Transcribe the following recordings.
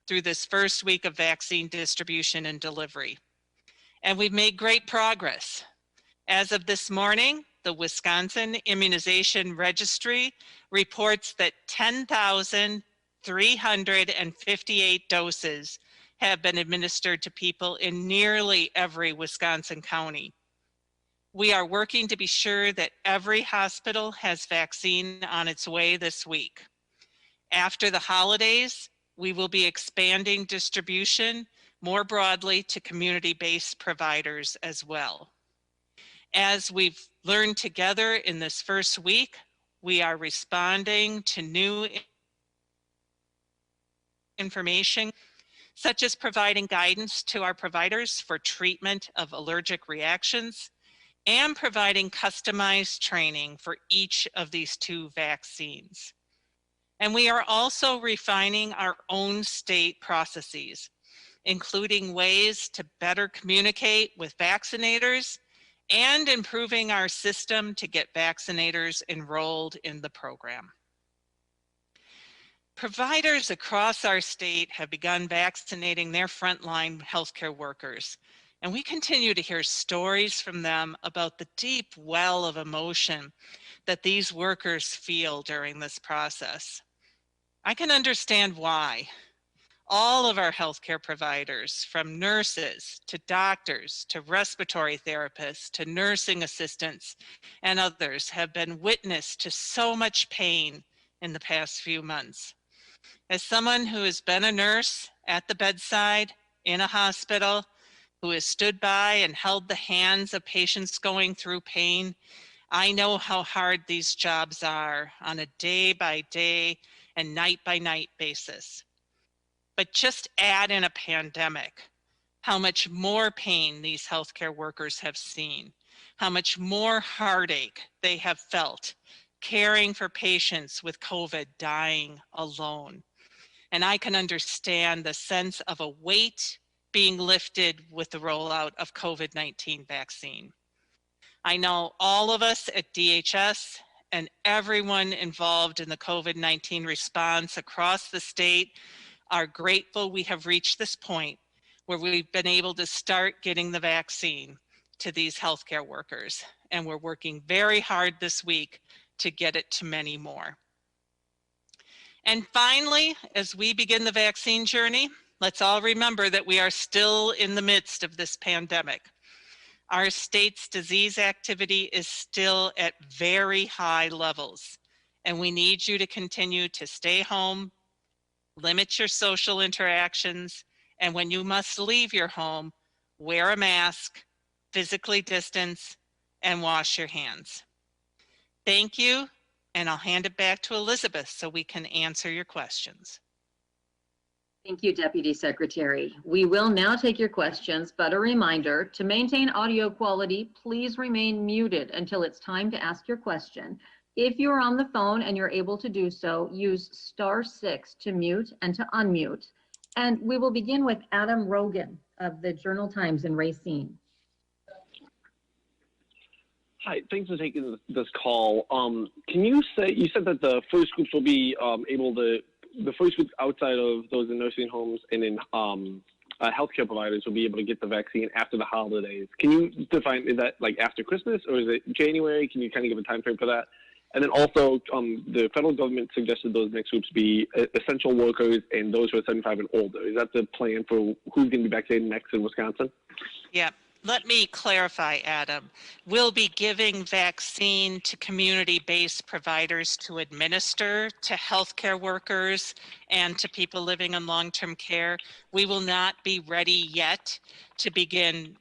through this first week of vaccine distribution and delivery. And we've made great progress. As of this morning, the Wisconsin Immunization Registry reports that 10,358 doses have been administered to people in nearly every Wisconsin county. We are working to be sure that every hospital has vaccine on its way this week. After the holidays, we will be expanding distribution more broadly to community-based providers as well. As we've learned together in this first week, we are responding to new information, such as providing guidance to our providers for treatment of allergic reactions and providing customized training for each of these 2 vaccines. And we are also refining our own state processes, including ways to better communicate with vaccinators and improving our system to get vaccinators enrolled in the program. Providers across our state have begun vaccinating their frontline healthcare workers, and we continue to hear stories from them about the deep well of emotion that these workers feel during this process. I can understand why. All of our healthcare providers, from nurses to doctors to respiratory therapists to nursing assistants and others, have been witness to so much pain in the past few months. As someone who has been a nurse at the bedside in a hospital, who has stood by and held the hands of patients going through pain, I know how hard these jobs are on a day-by-day and night-by-night basis. But just add in a pandemic, how much more pain these healthcare workers have seen, how much more heartache they have felt caring for patients with COVID dying alone. And I can understand the sense of a weight being lifted with the rollout of COVID-19 vaccine. I know all of us at DHS and everyone involved in the COVID-19 response across the state are grateful we have reached this point where we've been able to start getting the vaccine to these healthcare workers. And we're working very hard this week to get it to many more. And finally, as we begin the vaccine journey, let's all remember that we are still in the midst of this pandemic. Our state's disease activity is still at very high levels, and we need you to continue to stay home, limit your social interactions, and when you must leave your home, wear a mask, physically distance, and wash your hands. Thank you, and I'll hand it back to Elizabeth so we can answer your questions. Thank you, Deputy Secretary. We will now take your questions, but a reminder, to maintain audio quality, please remain muted until it's time to ask your question. If you're on the phone and you're able to do so, use *6 to mute and to unmute. And we will begin with Adam Rogan of the Journal-Times in Racine. Hi, thanks for taking this call. Can you said that the first groups will be the first group outside of those in nursing homes and in healthcare providers will be able to get the vaccine after the holidays. Can you define, is that like after Christmas or is it January? Can you kind of give a time frame for that? And then also, the federal government suggested those next groups be essential workers and those who are 75 and older. Is that the plan for who's going to be vaccinated next in Wisconsin? Yeah. Let me clarify, Adam. We'll be giving vaccine to community-based providers to administer to healthcare workers and to people living in long-term care. We will not be ready yet to begin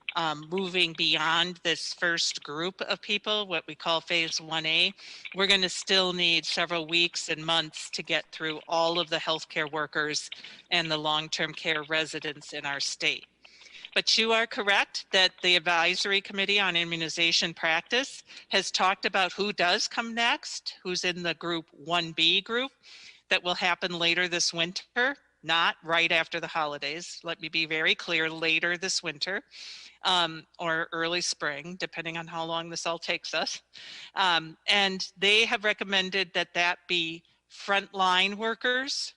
moving beyond this first group of people, what we call phase 1A. We're going to still need several weeks and months to get through all of the healthcare workers and the long-term care residents in our state. But you are correct that the Advisory Committee on Immunization Practice has talked about who does come next, who's in the group 1B group. That will happen later this winter, not right after the holidays. Let me be very clear, later this winter or early spring, depending on how long this all takes us. And they have recommended that that be frontline workers,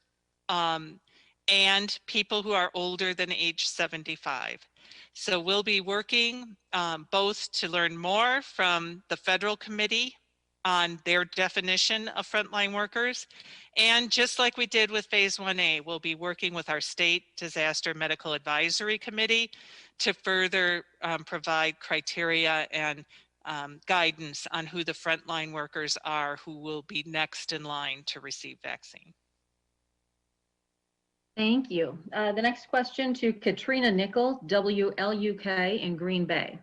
and people who are older than age 75. So we'll be working both to learn more from the federal committee on their definition of frontline workers. And just like we did with phase 1A, we'll be working with our state disaster medical advisory committee to further provide criteria and guidance on who the frontline workers are who will be next in line to receive vaccine. Thank you. The next question to Katrina Nickel, WLUK in Green Bay.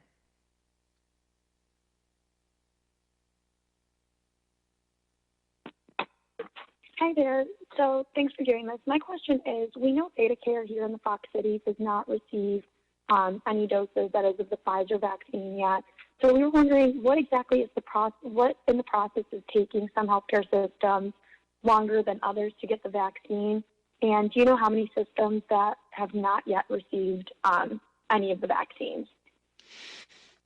Hi there. So thanks for doing this. My question is, we know ThedaCare here in the Fox Cities has not received any doses, that is, of the Pfizer vaccine yet. So we were wondering what exactly is the process, what in the process is taking some healthcare systems longer than others to get the vaccine? And do you know how many systems that have not yet received any of the vaccines?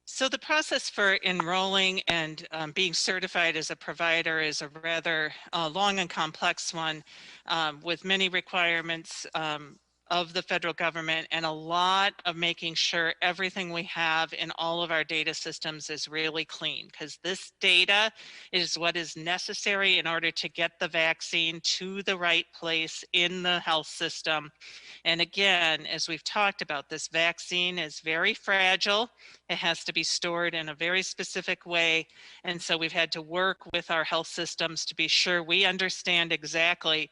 So the process for enrolling and being certified as a provider is a rather long and complex one with many requirements of the federal government and a lot of making sure everything we have in all of our data systems is really clean, because this data is what is necessary in order to get the vaccine to the right place in the health system. And again, as we've talked about, this vaccine is very fragile. It has to be stored in a very specific way. And so we've had to work with our health systems to be sure we understand exactly,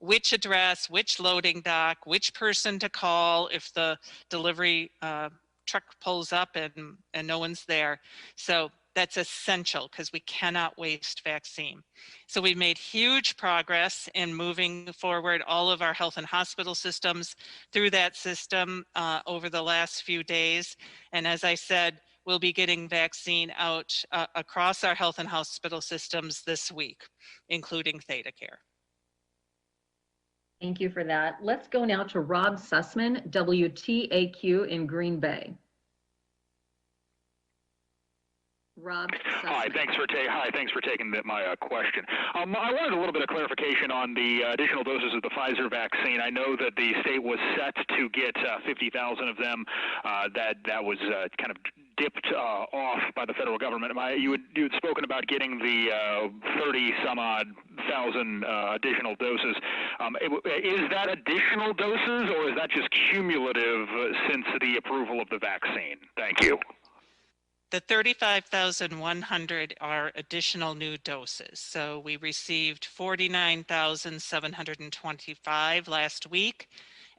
which address, which loading dock, which person to call if the delivery truck pulls up and no one's there. So that's essential because we cannot waste vaccine. So we've made huge progress in moving forward all of our health and hospital systems through that system over the last few days. And as I said, we'll be getting vaccine out across our health and hospital systems this week, including ThedaCare. Thank you for that. Let's go now to Rob Sussman, WTAQ in Green Bay. Rob Sussman. Hi, thanks for taking my question. I wanted a little bit of clarification on the additional doses of the Pfizer vaccine. I know that the state was set to get 50,000 of them. That was kind of dipped off by the federal government. You had spoken about getting the 30-some-odd thousand additional doses. Is that additional doses, or is that just cumulative since the approval of the vaccine? Thank you. The 35,100 are additional new doses. So we received 49,725 last week,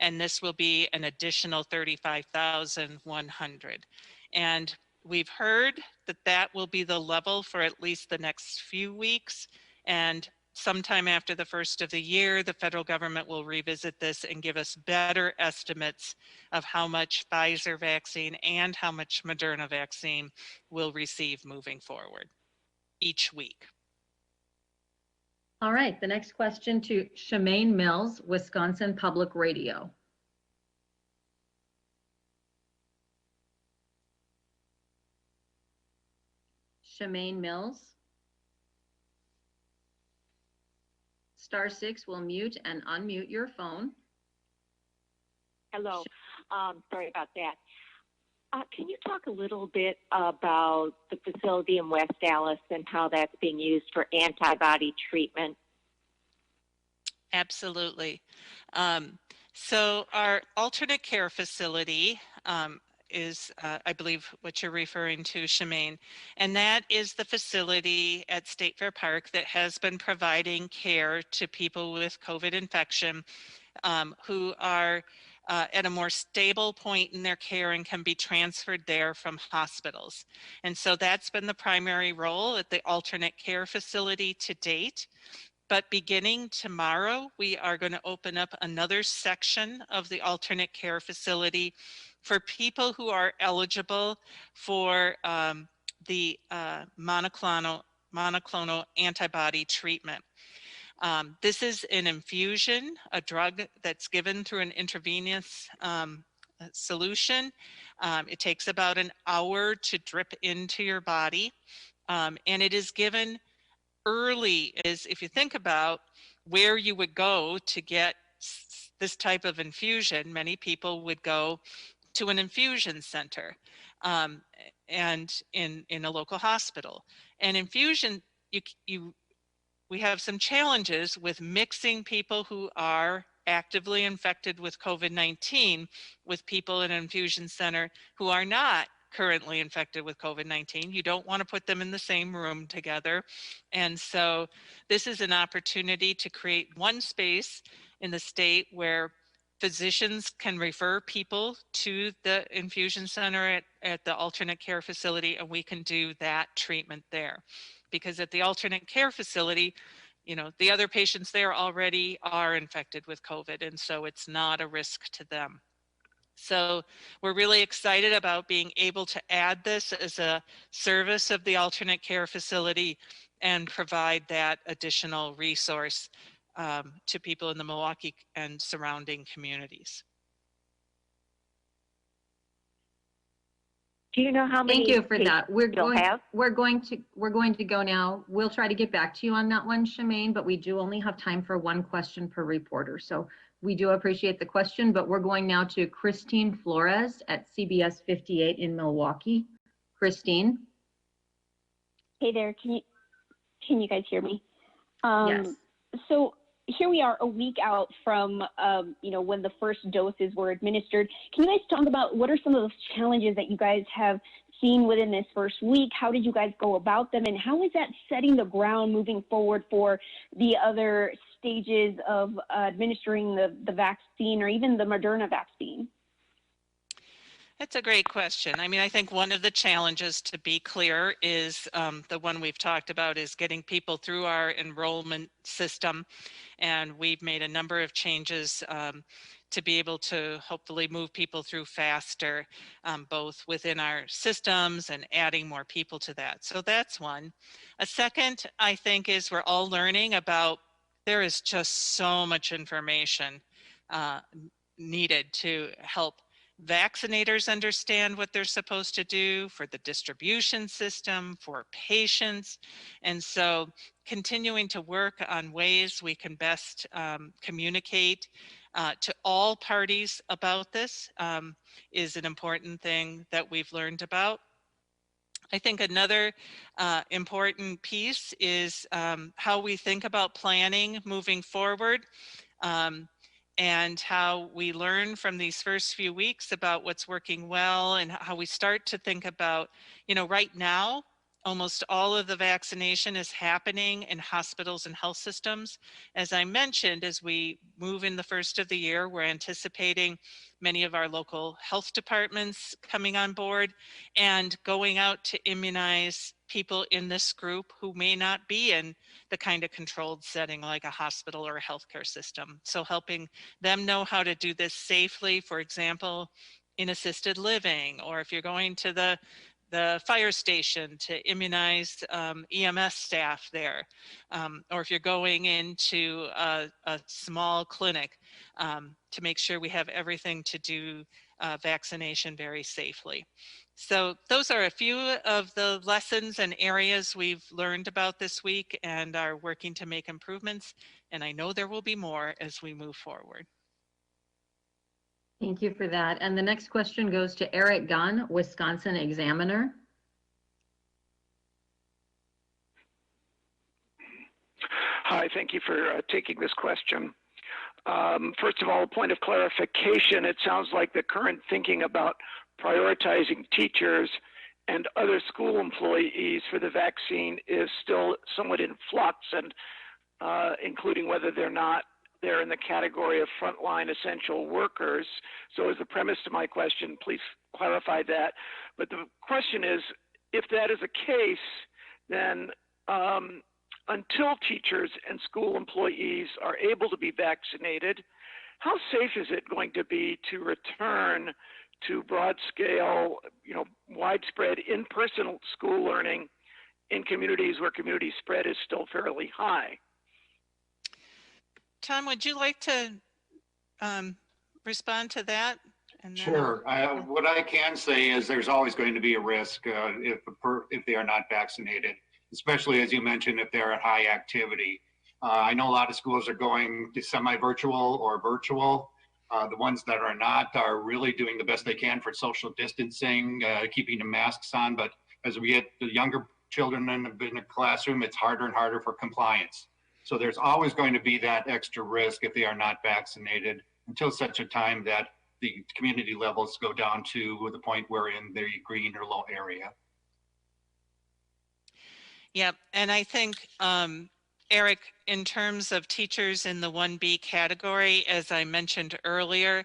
and this will be an additional 35,100. And we've heard that that will be the level for at least the next few weeks. And sometime after the first of the year, the federal government will revisit this and give us better estimates of how much Pfizer vaccine and how much Moderna vaccine we'll receive moving forward each week. All right, the next question to Shemaine Mills, Wisconsin Public Radio. Shemaine Mills. *6 will mute and unmute your phone. Hello. Sorry about that. Can you talk a little bit about the facility in West Dallas and how that's being used for antibody treatment? Absolutely. So our alternate care facility is, I believe, what you're referring to, Shemaine, and that is the facility at State Fair Park that has been providing care to people with COVID infection who are at a more stable point in their care and can be transferred there from hospitals. And so that's been the primary role at the alternate care facility to date. But beginning tomorrow, we are going to open up another section of the alternate care facility for people who are eligible for the monoclonal antibody treatment. This is an infusion, a drug that's given through an intravenous solution. It takes about an hour to drip into your body, and it is given early. If you think about where you would go to get this type of infusion, many people would go to an infusion center and in a local hospital. And infusion, we have some challenges with mixing people who are actively infected with COVID-19 with people in an infusion center who are not currently infected with COVID-19. You don't want to put them in the same room together. And so this is an opportunity to create one space in the state where physicians can refer people to the infusion center at the alternate care facility, and we can do that treatment there. Because at the alternate care facility, you know, the other patients there already are infected with COVID, and so it's not a risk to them. So we're really excited about being able to add this as a service of the alternate care facility and provide that additional resource to people in the Milwaukee and surrounding communities. Do you know how many? Thank you for that. We're going to go now. We'll try to get back to you on that one, Shemaine, but we do only have time for one question per reporter. So we do appreciate the question, but we're going now to Christine Flores at CBS 58 in Milwaukee. Christine. Hey there, can you guys hear me? Yes. So here we are a week out from, when the first doses were administered. Can you guys talk about what are some of those challenges that you guys have seen within this first week? How did you guys go about them? And how is that setting the ground moving forward for the other stages of administering the vaccine or even the Moderna vaccine? That's a great question. I mean, I think one of the challenges, to be clear, is the one we've talked about, is getting people through our enrollment system. And we've made a number of changes to be able to hopefully move people through faster, both within our systems and adding more people to that. So that's one. A second, I think, is we're all learning about, there is just so much information needed to help vaccinators understand what they're supposed to do, for the distribution system, for patients. And so continuing to work on ways we can best communicate to all parties about this is an important thing that we've learned about. I think another important piece is how we think about planning moving forward. And how we learn from these first few weeks about what's working well, and how we start to think about, right now, almost all of the vaccination is happening in hospitals and health systems. As I mentioned, as we move in the first of the year, we're anticipating many of our local health departments coming on board and going out to immunize people in this group who may not be in the kind of controlled setting like a hospital or a healthcare system. So helping them know how to do this safely, for example, in assisted living, or if you're going to the fire station to immunize EMS staff there, or if you're going into a small clinic to make sure we have everything to do vaccination very safely. So those are a few of the lessons and areas we've learned about this week and are working to make improvements. And I know there will be more as we move forward. Thank you for that. And the next question goes to Eric Gunn, Wisconsin Examiner. Hi, thank you for taking this question. First of all, a point of clarification. It sounds like the current thinking about prioritizing teachers and other school employees for the vaccine is still somewhat in flux, and including whether they're in the category of frontline essential workers. So as the premise to my question, please clarify that. But the question is, if that is the case, then until teachers and school employees are able to be vaccinated, how safe is it going to be to return to broad scale, widespread in-person school learning in communities where community spread is still fairly high? Tom, would you like to respond to that? And sure. What I can say is there's always going to be a risk if they are not vaccinated, especially as you mentioned, if they're at high activity. I know a lot of schools are going to semi-virtual or virtual. The ones that are not are really doing the best they can for social distancing, keeping the masks on. But as we get the younger children in the classroom, it's harder and harder for compliance. So there's always going to be that extra risk if they are not vaccinated until such a time that the community levels go down to the point where in the green or low area. Yep, and I think, Eric, in terms of teachers in the 1B category, as I mentioned earlier,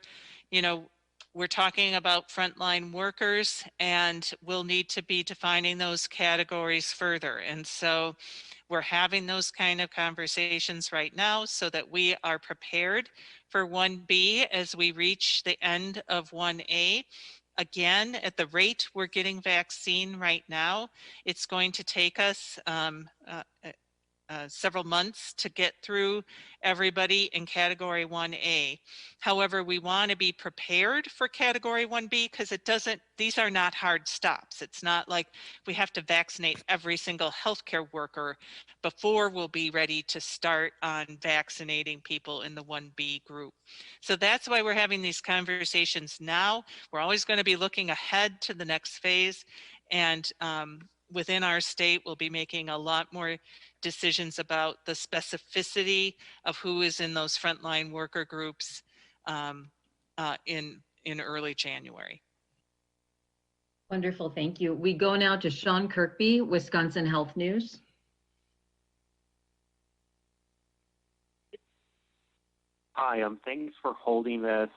you know, we're talking about frontline workers, and we'll need to be defining those categories further. And so we're having those kind of conversations right now so that we are prepared for 1B as we reach the end of 1A. Again, at the rate we're getting vaccine right now, it's going to take us several months to get through everybody in category 1A. However, we want to be prepared for category 1B because these are not hard stops. It's not like we have to vaccinate every single healthcare worker before we'll be ready to start on vaccinating people in the 1B group. So that's why we're having these conversations now. We're always going to be looking ahead to the next phase, and within our state, we'll be making a lot more decisions about the specificity of who is in those frontline worker groups in early January. Wonderful, thank you. We go now to Sean Kirkby, Wisconsin Health News. Hi, thanks for holding this.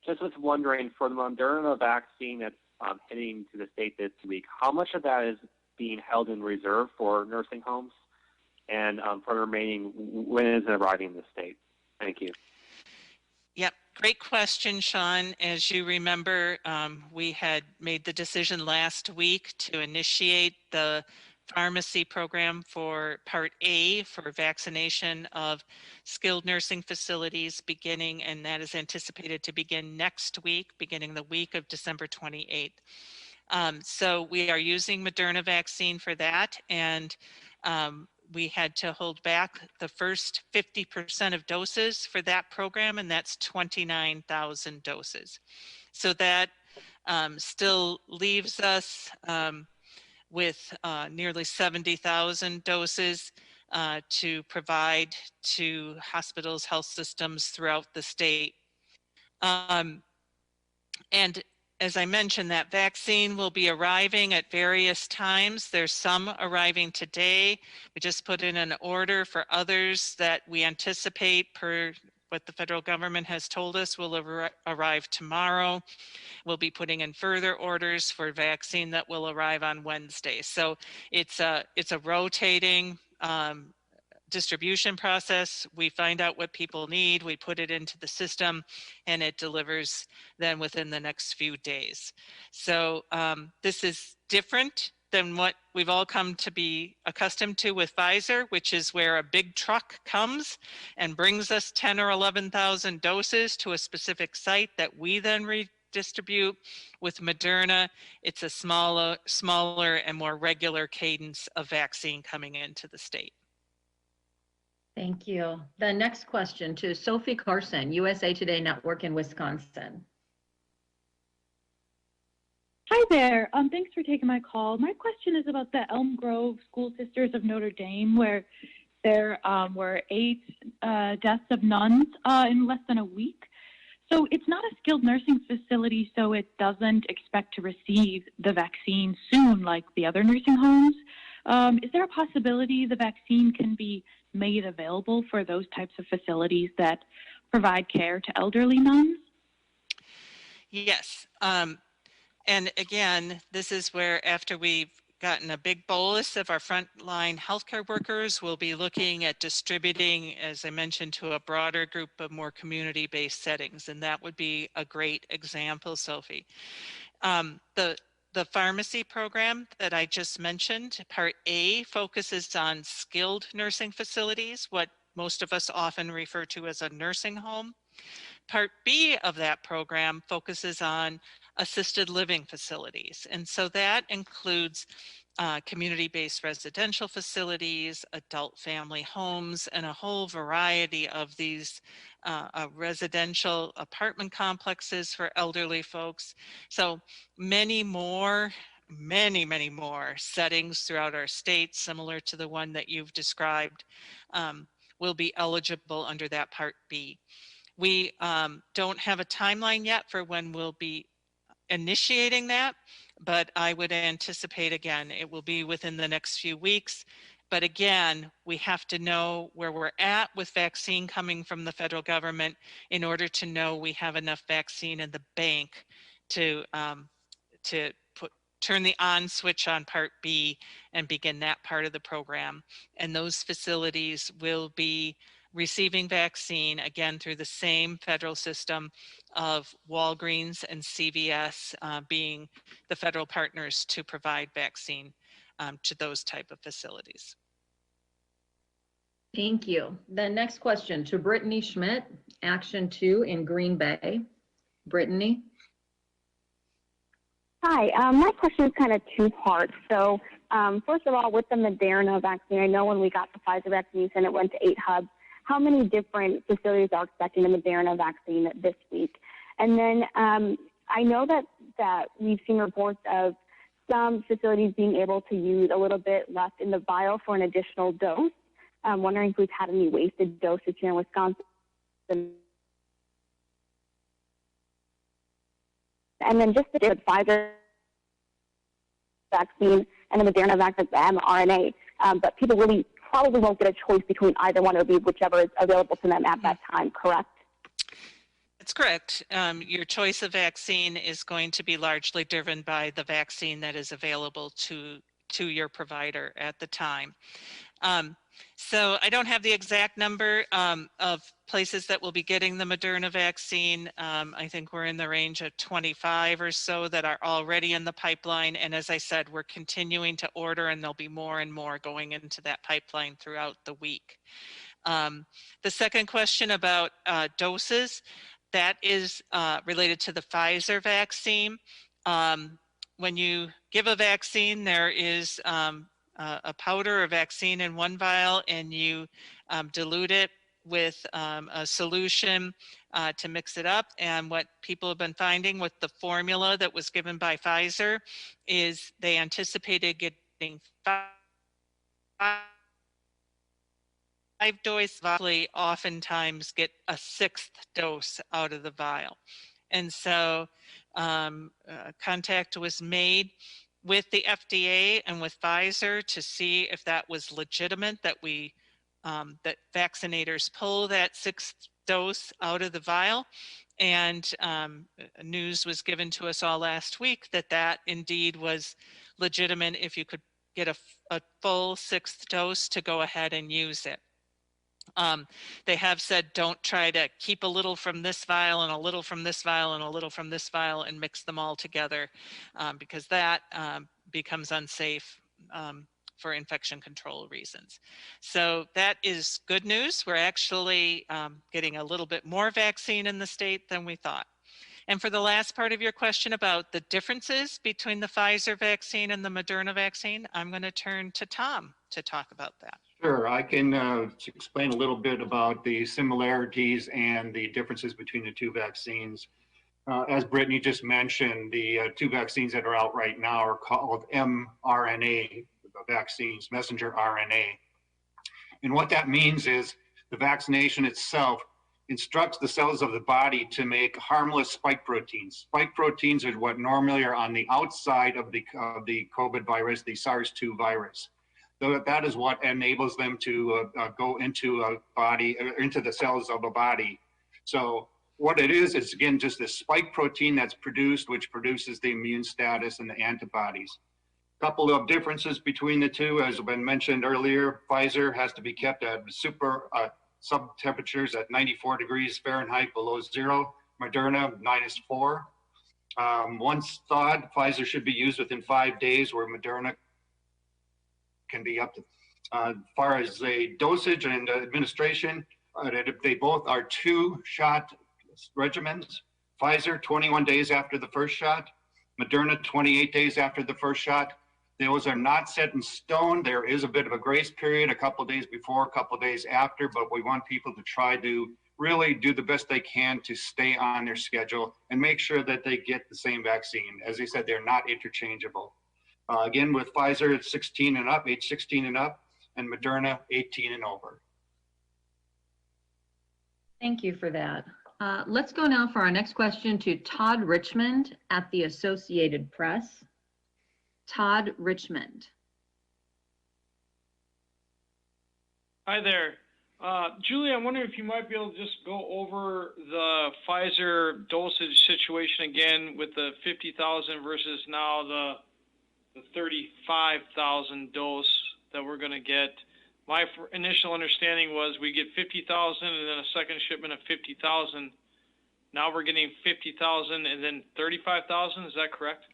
Just was wondering, for the Moderna vaccine that's heading to the state this week, how much of that is being held in reserve for nursing homes? And for the remaining, when is it arriving in the state? Thank you. Yep, great question, Sean. As you remember, we had made the decision last week to initiate the pharmacy program for Part A for vaccination of skilled nursing facilities beginning, and that is anticipated to begin next week, beginning the week of December 28th. So we are using Moderna vaccine for that, and we had to hold back the first 50% of doses for that program, and that's 29,000 doses. So that still leaves us with nearly 70,000 doses to provide to hospitals, health systems throughout the state. And as I mentioned, that vaccine will be arriving at various times. There's some arriving today. We just put in an order for others that we anticipate, per what the federal government has told us, will arrive tomorrow. We'll be putting in further orders for vaccine that will arrive on Wednesday. So it's a rotating distribution process. We find out what people need, we put it into the system, and it delivers then within the next few days. So this is different than what we've all come to be accustomed to with Pfizer, which is where a big truck comes and brings us 10 or 11,000 doses to a specific site that we then redistribute. With Moderna, it's a smaller and more regular cadence of vaccine coming into the state. Thank you. The next question to Sophie Carson, USA Today Network in Wisconsin. Hi there. Thanks for taking my call. My question is about the Elm Grove School Sisters of Notre Dame, where there were 8 deaths of nuns in less than a week. So it's not a skilled nursing facility, so it doesn't expect to receive the vaccine soon like the other nursing homes. Is there a possibility the vaccine can be made available for those types of facilities that provide care to elderly nuns? Yes. And again, this is where, after we've gotten a big bolus of our frontline healthcare workers, we'll be looking at distributing, as I mentioned, to a broader group of more community-based settings. And that would be a great example, Sophie. The pharmacy program that I just mentioned, Part A, focuses on skilled nursing facilities, what most of us often refer to as a nursing home. Part B of that program focuses on assisted living facilities. And so that includes community-based residential facilities, adult family homes, and a whole variety of these residential apartment complexes for elderly folks. So many more settings throughout our state, similar to the one that you've described, will be eligible under that Part B. We don't have a timeline yet for when we'll be initiating that, but I would anticipate, again, it will be within the next few weeks. But again, we have to know where we're at with vaccine coming from the federal government in order to know we have enough vaccine in the bank to turn the on switch on Part B and begin that part of the program. And those facilities will be receiving vaccine, again, through the same federal system of Walgreens and CVS being the federal partners to provide vaccine to those type of facilities. Thank you. The next question to Brittany Schmidt, Action 2 in Green Bay. Brittany. Hi, my question is kind of two parts. So first of all, with the Moderna vaccine, I know when we got the Pfizer vaccine and it went to 8 hubs, how many different facilities are expecting the Moderna vaccine this week? And then I know that we've seen reports of some facilities being able to use a little bit left in the vial for an additional dose. I'm wondering if we've had any wasted dosage here in Wisconsin. And then just the Pfizer vaccine and the Moderna vaccine, the mRNA, but people really probably won't get a choice between either one. It'll be whichever is available to them at that time, correct? That's correct. Your choice of vaccine is going to be largely driven by the vaccine that is available to your provider at the time. So I don't have the exact number of places that will be getting the Moderna vaccine. I think we're in the range of 25 or so that are already in the pipeline. And as I said, we're continuing to order, and there'll be more and more going into that pipeline throughout the week. The second question about doses, that is related to the Pfizer vaccine. When you give a vaccine, there is a powder or vaccine in one vial, and you dilute it with a solution to mix it up. And what people have been finding with the formula that was given by Pfizer is they anticipated getting 5 doses, oftentimes get a 6th dose out of the vial. And so contact was made with the FDA and with Pfizer to see if that was legitimate, that that vaccinators pull that 6th dose out of the vial. And news was given to us all last week that indeed was legitimate if you could get a full 6th dose to go ahead and use it. They have said don't try to keep a little from this vial and a little from this vial and a little from this vial and mix them all together because that becomes unsafe for infection control reasons. So that is good news. We're actually getting a little bit more vaccine in the state than we thought. And for the last part of your question about the differences between the Pfizer vaccine and the Moderna vaccine, I'm going to turn to Tom to talk about that. Sure, I can explain a little bit about the similarities and the differences between the two vaccines. As Brittany just mentioned, the two vaccines that are out right now are called mRNA vaccines, messenger RNA. And what that means is the vaccination itself instructs the cells of the body to make harmless spike proteins. Spike proteins are what normally are on the outside of the COVID virus, the SARS-2 virus. So that is what enables them to go into a body, into the cells of a body. So what it is again just this spike protein that's produced, which produces the immune status and the antibodies. A couple of differences between the two, as has been mentioned earlier. Pfizer has to be kept at sub temperatures at 94 degrees Fahrenheit below zero. Moderna -4. Once thawed, Pfizer should be used within 5 days, where Moderna can be up to, as far as the dosage and administration, they both are 2-shot regimens. Pfizer, 21 days after the first shot. Moderna, 28 days after the first shot. Those are not set in stone. There is a bit of a grace period, a couple of days before, a couple of days after, but we want people to try to really do the best they can to stay on their schedule and make sure that they get the same vaccine. As I said, they're not interchangeable. Again, with Pfizer, it's 16 and up, age 16 and up, and Moderna, 18 and over. Thank you for that. Let's go now for our next question to Todd Richmond at the Associated Press. Todd Richmond. Hi there. Julie, I wonder if you might be able to just go over the Pfizer dosage situation again with the 50,000 versus now the 35,000 dose that we're going to get. My initial understanding was we get 50,000 and then a second shipment of 50,000. Now we're getting 50,000 and then 35,000. Is that correct?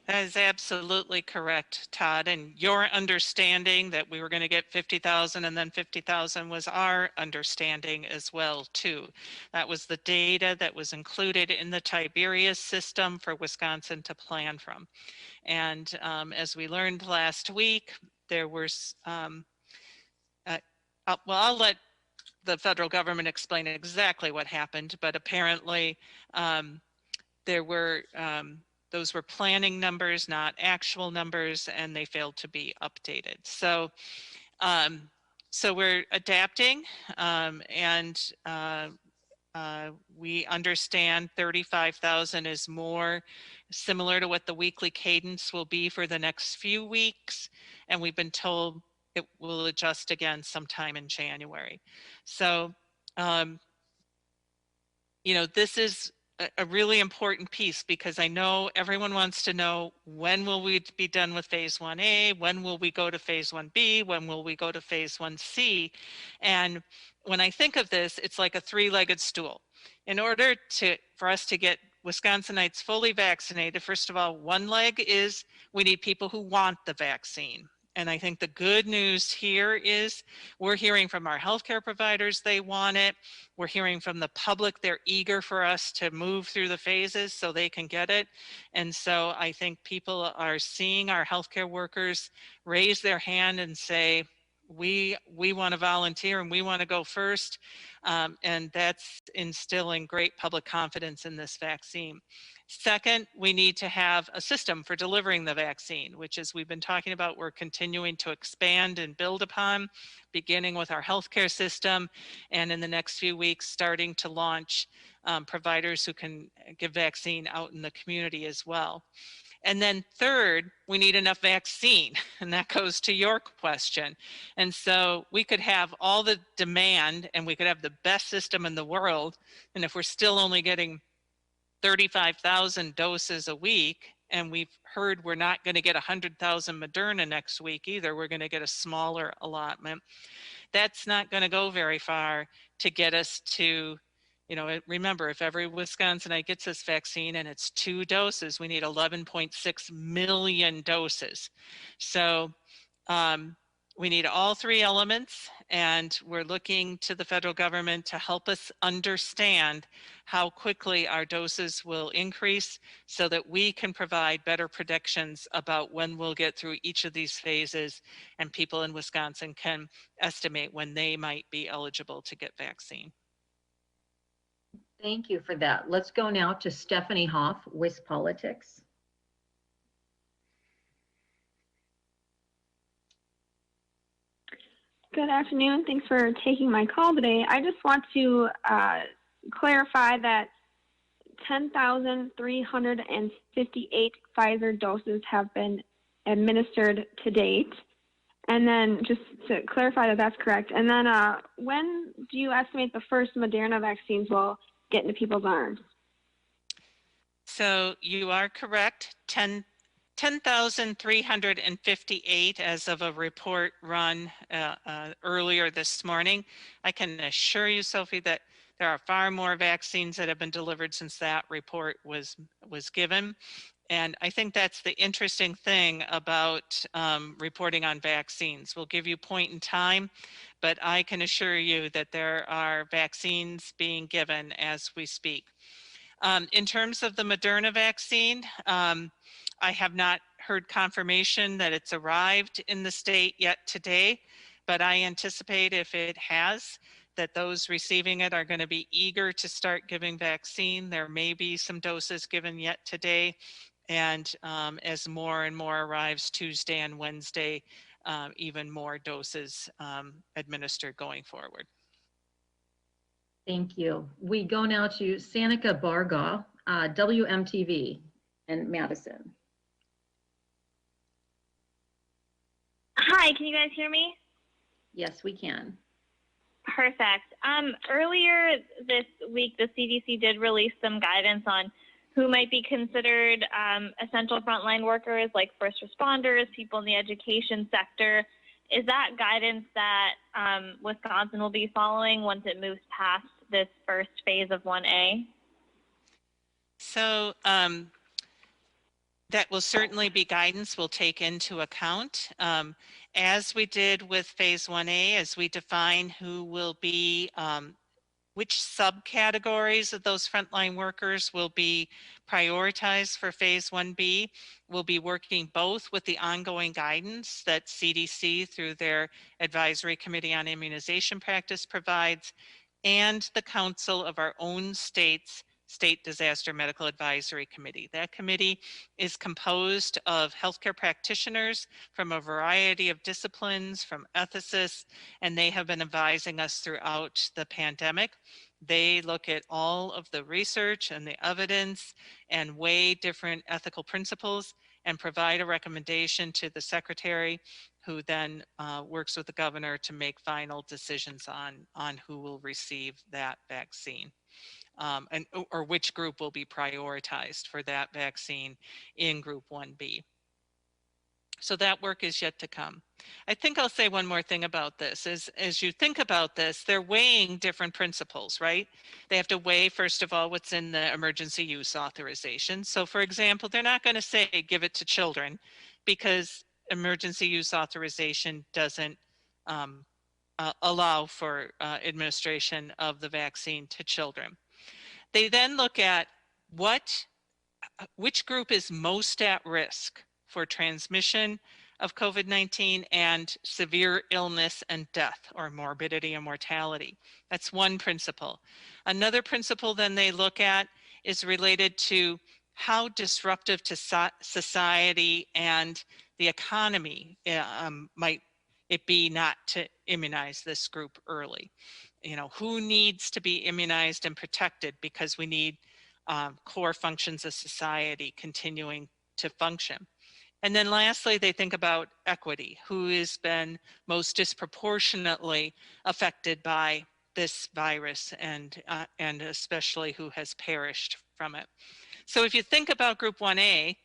That is absolutely correct, Todd. And your understanding that we were going to get 50,000 and then 50,000 was our understanding as well, too. That was the data that was included in the Tiberius system for Wisconsin to plan from. And as we learned last week, there was, I'll let the federal government explain exactly what happened, but apparently there were those were planning numbers, not actual numbers, and they failed to be updated. So, so we're adapting, and we understand 35,000 is more similar to what the weekly cadence will be for the next few weeks, and we've been told it will adjust again sometime in January. So, you know, this is a really important piece because I know everyone wants to know, when will we be done with phase 1A? When will we go to phase 1B? When will we go to phase 1C? And when I think of this, it's like a three-legged stool. In order for us to get Wisconsinites fully vaccinated, first of all, one leg is we need people who want the vaccine. And I think the good news here is we're hearing from our healthcare providers they want it. We're hearing from the public they're eager for us to move through the phases so they can get it. And so I think people are seeing our healthcare workers raise their hand and say, we want to volunteer and we want to go first. And that's instilling great public confidence in this vaccine. Second, we need to have a system for delivering the vaccine, which, as we've been talking about, we're continuing to expand and build upon, beginning with our healthcare system, and in the next few weeks, starting to launch providers who can give vaccine out in the community as well. And then third, we need enough vaccine, and that goes to your question. And so we could have all the demand and we could have the best system in the world, and if we're still only getting 35,000 doses a week, and we've heard we're not going to get 100,000 Moderna next week either, we're going to get a smaller allotment, that's not going to go very far to get us to, you know, remember, if every Wisconsinite gets this vaccine and it's 2 doses, we need 11.6 million doses. So we need all 3 elements, and we're looking to the federal government to help us understand how quickly our doses will increase so that we can provide better predictions about when we'll get through each of these phases, and people in Wisconsin can estimate when they might be eligible to get vaccine. Thank you for that. Let's go now to Stephanie Hoff, WisPolitics. Good afternoon. Thanks for taking my call today. I just want to clarify that 10,358 Pfizer doses have been administered to date. And then just to clarify that that's correct. And then when do you estimate the first Moderna vaccines will get into people's arms? So you are correct. 10,358 as of a report run earlier this morning. I can assure you, Sophie, that there are far more vaccines that have been delivered since that report was given. And I think that's the interesting thing about reporting on vaccines. We'll give you point in time, but I can assure you that there are vaccines being given as we speak. In terms of the Moderna vaccine, I have not heard confirmation that it's arrived in the state yet today, but I anticipate if it has, that those receiving it are going to be eager to start giving vaccine. There may be some doses given yet today. And as more and more arrives Tuesday and Wednesday, even more doses administered going forward. Thank you. We go now to Sanika Barga, WMTV in Madison. Hi, can you guys hear me? Yes, we can. Perfect. Earlier this week, the CDC did release some guidance on who might be considered essential frontline workers, like first responders, people in the education sector. Is that guidance that Wisconsin will be following once it moves past this first phase of 1A? So that will certainly be guidance we'll take into account. As we did with phase 1A, as we define who will be, which subcategories of those frontline workers will be prioritized for phase 1B, we'll be working both with the ongoing guidance that CDC through their Advisory Committee on Immunization Practice provides, and the counsel of our own state's State Disaster Medical Advisory Committee. That committee is composed of healthcare practitioners from a variety of disciplines, from ethicists, and they have been advising us throughout the pandemic. They look at all of the research and the evidence and weigh different ethical principles and provide a recommendation to the secretary, who then works with the governor to make final decisions on who will receive that vaccine. Or which group will be prioritized for that vaccine in Group 1B. So that work is yet to come. I think I'll say one more thing about this. As you think about this, they're weighing different principles, right? They have to weigh, first of all, what's in the emergency use authorization. So for example, they're not going to say give it to children, because emergency use authorization doesn't allow for administration of the vaccine to children. They then look at which group is most at risk for transmission of COVID-19 and severe illness and death, or morbidity and mortality. That's one principle. Another principle then they look at is related to how disruptive to society and the economy might it be not to immunize this group early. You know, who needs to be immunized and protected, because we need core functions of society continuing to function. And then lastly, they think about equity, who has been most disproportionately affected by this virus, and especially who has perished from it. So if you think about Group 1A,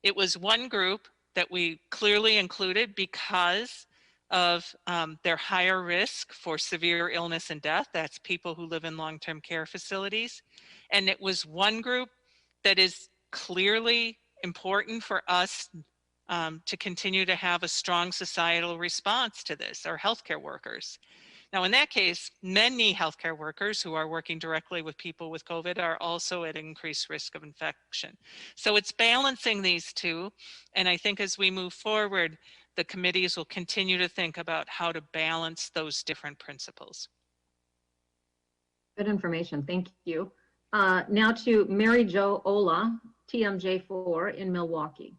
it was one group that we clearly included because of their higher risk for severe illness and death. That's people who live in long-term care facilities. And it was one group that is clearly important for us to continue to have a strong societal response to this, our healthcare workers. Now, in that case, many healthcare workers who are working directly with people with COVID are also at increased risk of infection. So it's balancing these two. And I think as we move forward, the committees will continue to think about how to balance those different principles. Good information, thank you. Now to Mary Jo Ola, TMJ4 in Milwaukee.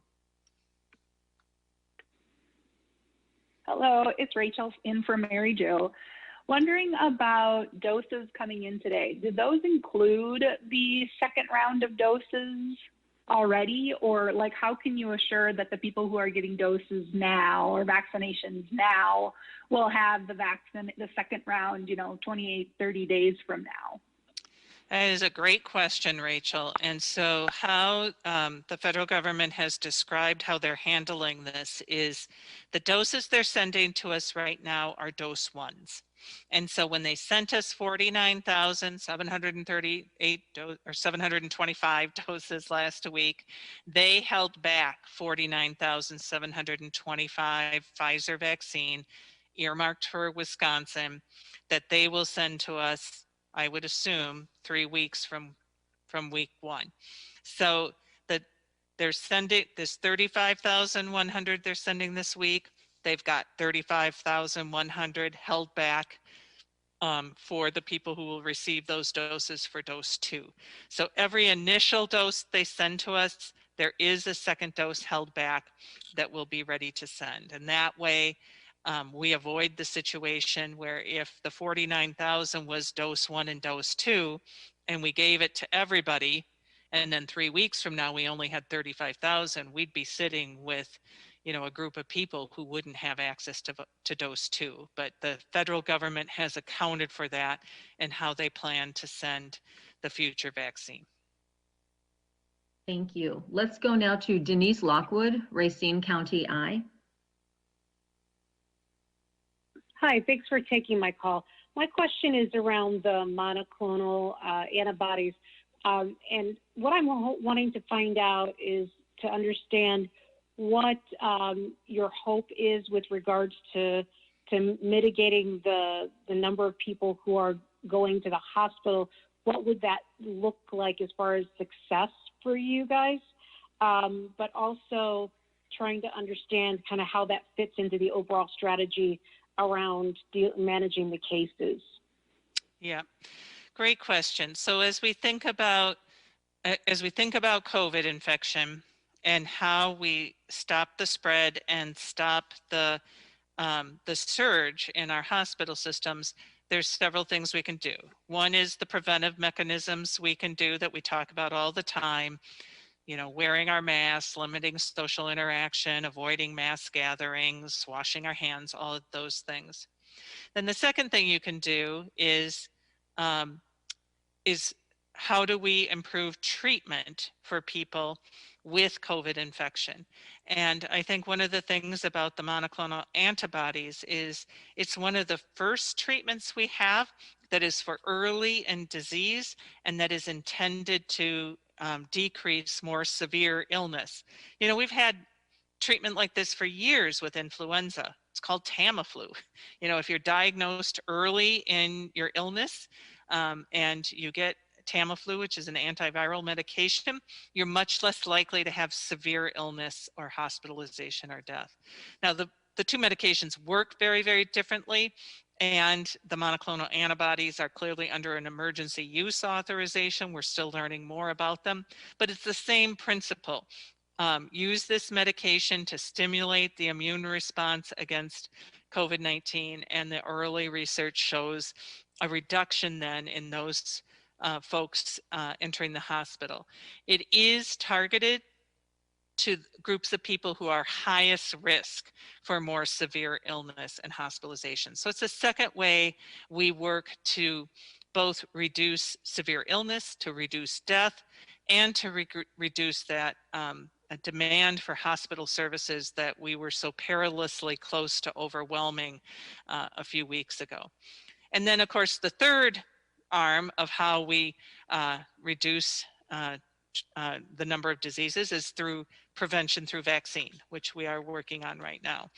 Hello, it's Rachel in for Mary Jo. Wondering about doses coming in today. Did those include the second round of doses already, or like how can you assure that the people who are getting doses now or vaccinations now will have the second round, 28, 30 days from now? That is a great question, Rachel. And so how the federal government has described how they're handling this is the doses they're sending to us right now are dose ones. And so when they sent us 49,738 or 725 doses last week, they held back 49,725 Pfizer vaccine earmarked for Wisconsin that they will send to us, I would assume, 3 weeks from week one. So They're sending this 35,100 they're sending this week. They've got 35,100 held back for the people who will receive those doses for dose 2. So every initial dose they send to us, there is a second dose held back that will be ready to send. And that way we avoid the situation where if the 49,000 was dose 1 and dose 2, and we gave it to everybody, and then 3 weeks from now we only had 35,000, we'd be sitting with, you know, a group of people who wouldn't have access to dose 2. But the federal government has accounted for that and how they plan to send the future vaccine. Thank you. Let's go now to Denise Lockwood, Racine County Eye. Hi, thanks for taking my call. My question is around the monoclonal antibodies. And what I'm wanting to find out is to understand what your hope is with regards to mitigating the number of people who are going to the hospital. What would that look like as far as success for you guys? But also trying to understand kind of how that fits into the overall strategy around managing the cases. Yeah, great question. So as we think about COVID infection and how we stop the spread and stop the surge in our hospital systems, there's several things we can do. One is the preventive mechanisms we can do that we talk about all the time. You know, wearing our masks, limiting social interaction, avoiding mass gatherings, washing our hands, all of those things. Then the second thing you can do is how do we improve treatment for people with COVID infection? And I think one of the things about the monoclonal antibodies is it's one of the first treatments we have that is for early in disease and that is intended to decrease more severe illness. You know, we've had treatment like this for years with influenza. It's called Tamiflu. You know, if you're diagnosed early in your illness and you get Tamiflu, which is an antiviral medication, you're much less likely to have severe illness or hospitalization or death. Now, the two medications work very, very differently, and the monoclonal antibodies are clearly under an emergency use authorization. We're still learning more about them, but it's the same principle. Use this medication to stimulate the immune response against COVID-19, and the early research shows a reduction then in those folks entering the hospital. It is targeted to groups of people who are highest risk for more severe illness and hospitalization. So it's a second way we work to both reduce severe illness, to reduce death, and to reduce that demand for hospital services that we were so perilously close to overwhelming a few weeks ago. And then, of course, the third arm of how we reduce the number of diseases is through prevention through vaccine, which we are working on right now.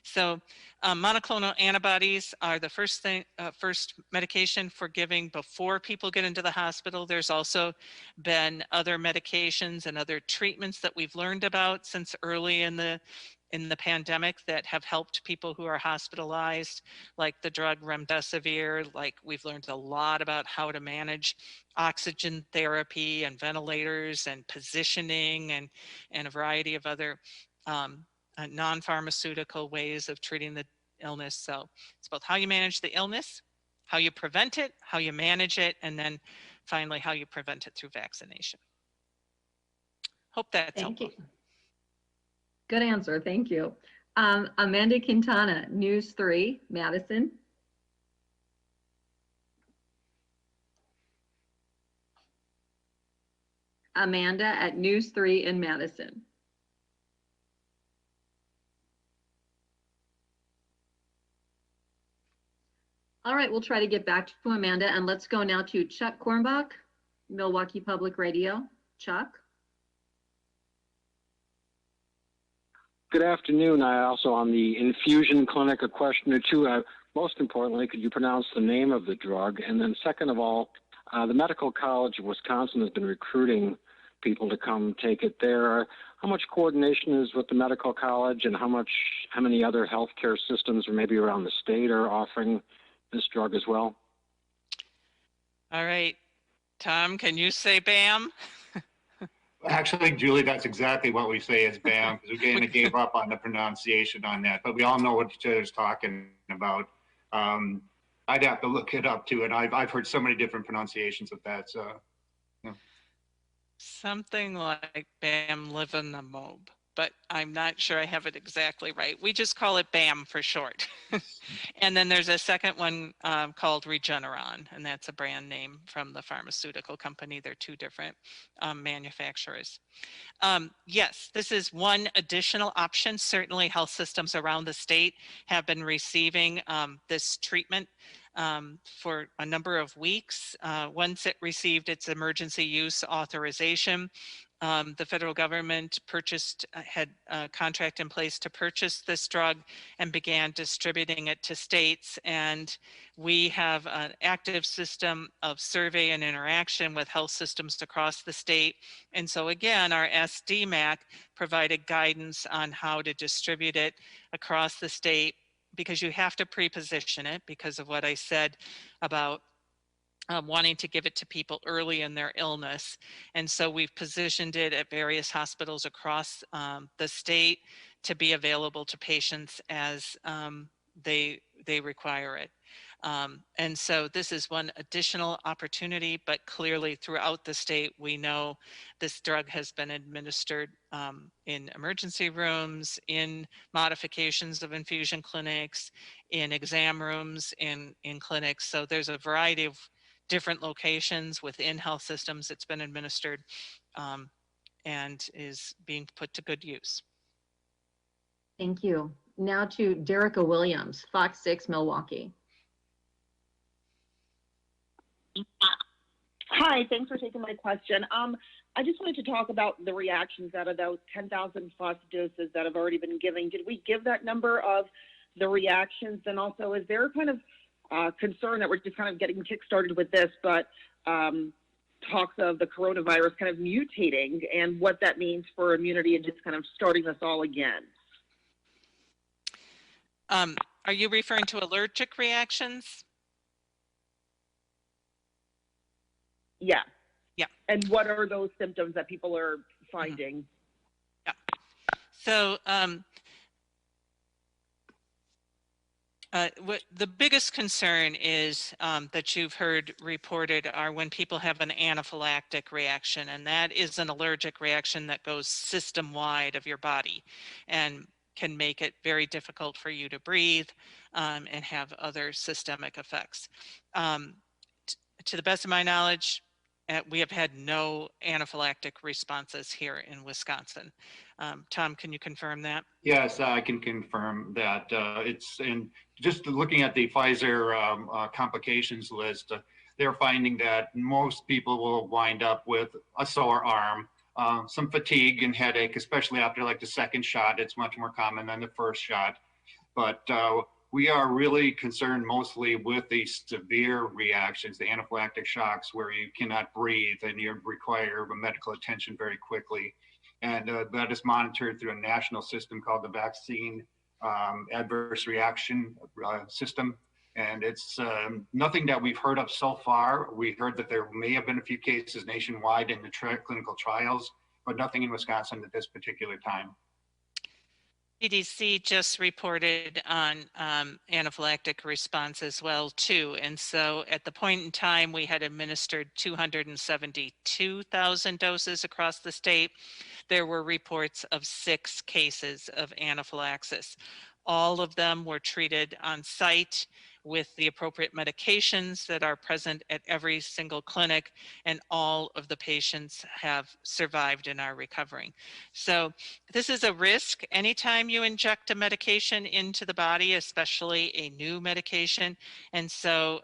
So monoclonal antibodies are the first medication for giving before people get into the hospital. There's also been other medications and other treatments that we've learned about since early in the pandemic that have helped people who are hospitalized, like the drug remdesivir. Like, we've learned a lot about how to manage oxygen therapy and ventilators and positioning and a variety of other non-pharmaceutical ways of treating the illness. So it's both how you manage the illness, how you prevent it, how you manage it, and then finally how you prevent it through vaccination. Hope that's helpful. Thank you. Good answer, thank you. Amanda Quintana, News 3, Madison. Amanda at News 3 in Madison. All right, we'll try to get back to Amanda, and let's go now to Chuck Kornbach, Milwaukee Public Radio. Chuck? Good afternoon. I also on the infusion clinic, a question or two. Most importantly, could you pronounce the name of the drug? And then second of all, the Medical College of Wisconsin has been recruiting people to come take it there. How much coordination is with the medical college, and how many other healthcare systems or maybe around the state are offering this drug as well? All right, Tom, can you say BAM? Actually, Julie, that's exactly what we say is BAM, because we kind of gave up on the pronunciation on that, but we all know what each other's talking about. I'd have to look it up too, and I've heard so many different pronunciations of that. So, yeah. Something like bamlanivimab, but I'm not sure I have it exactly right. We just call it BAM for short. And then there's a second one called Regeneron, and that's a brand name from the pharmaceutical company. They're two different manufacturers. Yes, this is one additional option. Certainly health systems around the state have been receiving this treatment for a number of weeks. Once it received its emergency use authorization, the federal government had a contract in place to purchase this drug and began distributing it to states. And we have an active system of survey and interaction with health systems across the state. And so again, our SDMAC provided guidance on how to distribute it across the state, because you have to pre-position it because of what I said about wanting to give it to people early in their illness. And so we've positioned it at various hospitals across the state to be available to patients as they require it. And so this is one additional opportunity, but clearly throughout the state, we know this drug has been administered in emergency rooms, in modifications of infusion clinics, in exam rooms, in clinics. So there's a variety of different locations within health systems it's been administered and is being put to good use. Thank you. Now to Derica Williams, Fox 6 Milwaukee. Hi, thanks for taking my question. I just wanted to talk about the reactions out of those 10,000 plus doses that have already been given. Did we give that number of the reactions? And also, is there kind of concern that we're just kind of getting kick-started with this, but talks of the coronavirus kind of mutating and what that means for immunity and just kind of starting this all again? Are you referring to allergic reactions? Yeah. Yeah. And what are those symptoms that people are finding? Yeah. So what the biggest concern is that you've heard reported are when people have an anaphylactic reaction, and that is an allergic reaction that goes system-wide of your body and can make it very difficult for you to breathe and have other systemic effects. To the best of my knowledge, we have had no anaphylactic responses here in Wisconsin. Tom, can you confirm that? Yes, I can confirm that. It's in just looking at the Pfizer complications list, they're finding that most people will wind up with a sore arm, some fatigue and headache, especially after like the second shot. It's much more common than the first shot. But we are really concerned mostly with the severe reactions, the anaphylactic shocks where you cannot breathe and you require medical attention very quickly. And that is monitored through a national system called the Vaccine Adverse Reaction System. And it's nothing that we've heard of so far. We heard that there may have been a few cases nationwide in the clinical trials, but nothing in Wisconsin at this particular time. CDC just reported on anaphylactic response as well too. And so at the point in time, we had administered 272,000 doses across the state. There were reports of 6 cases of anaphylaxis. All of them were treated on site with the appropriate medications that are present at every single clinic, and all of the patients have survived and are recovering. So this is a risk anytime you inject a medication into the body, especially a new medication. And so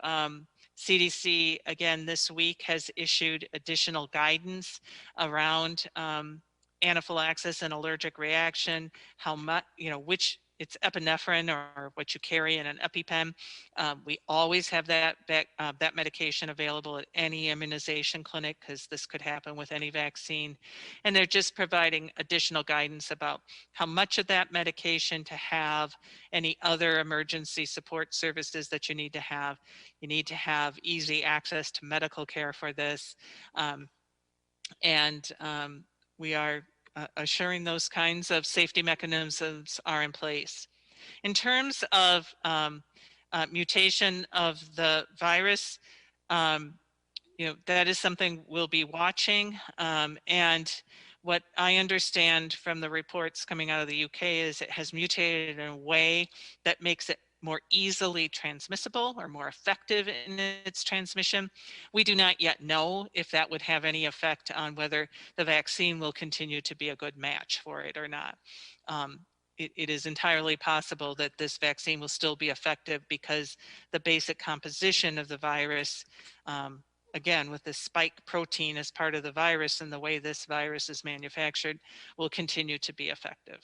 CDC, again, this week has issued additional guidance around anaphylaxis and allergic reaction, how much, which it's epinephrine or what you carry in an EpiPen. We always have that medication available at any immunization clinic because this could happen with any vaccine. And they're just providing additional guidance about how much of that medication to have, any other emergency support services that you need to have. You need to have easy access to medical care for this. We are assuring those kinds of safety mechanisms are in place. In terms of mutation of the virus, that is something we'll be watching. And what I understand from the reports coming out of the UK is it has mutated in a way that makes it more easily transmissible or more effective in its transmission. We do not yet know if that would have any effect on whether the vaccine will continue to be a good match for it or not. It is entirely possible that this vaccine will still be effective because the basic composition of the virus, again, with the spike protein as part of the virus and the way this virus is manufactured, will continue to be effective.